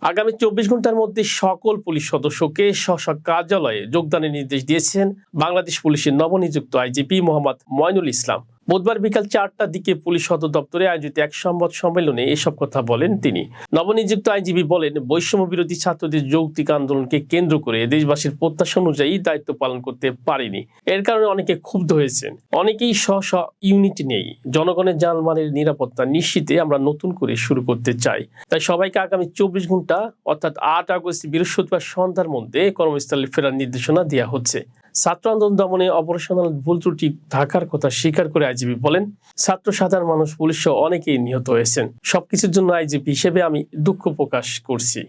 আগামী 24 ঘন্টার মধ্যে সকল পুলিশ সদস্যকে স্ব স্ব কার্যালয়ে যোগদানের নির্দেশ দিয়েছেন বাংলাদেশ পুলিশের নবনিযুক্ত আইজিপি মোহাম্মদ ময়নুল ইসলাম। বুধবার বিকাল 4টার দিকে পুলিশ সদর দপ্তরে আয়োজিত এক সংবাদ সম্মেলনে এসব কথা বলেন তিনি। নবনিযুক্ত আইজিপি বলেন, বৈষম্য বিরোধী ছাত্রদের যৌক্তিক আন্দোলনকে কেন্দ্র করে দেশবাসীর প্রত্যাশা অনুযায়ী দায়িত্ব পালন করতে পারেনি। এর কারণে অনেকে ক্ষুব্ধ হয়েছেন, অনেকেই স্ব স্ব ইউনিট নেই। জনগণের জানমালের নিরাপত্তা নিশ্চিতে আমরা নতুন করে শুরু করতে চাই। তাই সবাইকে আগামী 24 ঘন্টা অর্থাৎ 8 আগস্ট বৃহস্পতিবার সন্ধ্যার মধ্যে কর্মস্থলে ফেরার নির্দেশনা দেওয়া হচ্ছে। ছাত্র আন্দোলন দমনে অপারেশনাল ভুল ত্রুটি থাকার কথা স্বীকার করে আইজিপি বলেন, ছাত্র সাধারণ মানুষ, পুলিশ সহ অনেকেই নিহত হয়েছেন। সবকিছুর জন্য আইজিপি হিসেবে আমি দুঃখ প্রকাশ করছি।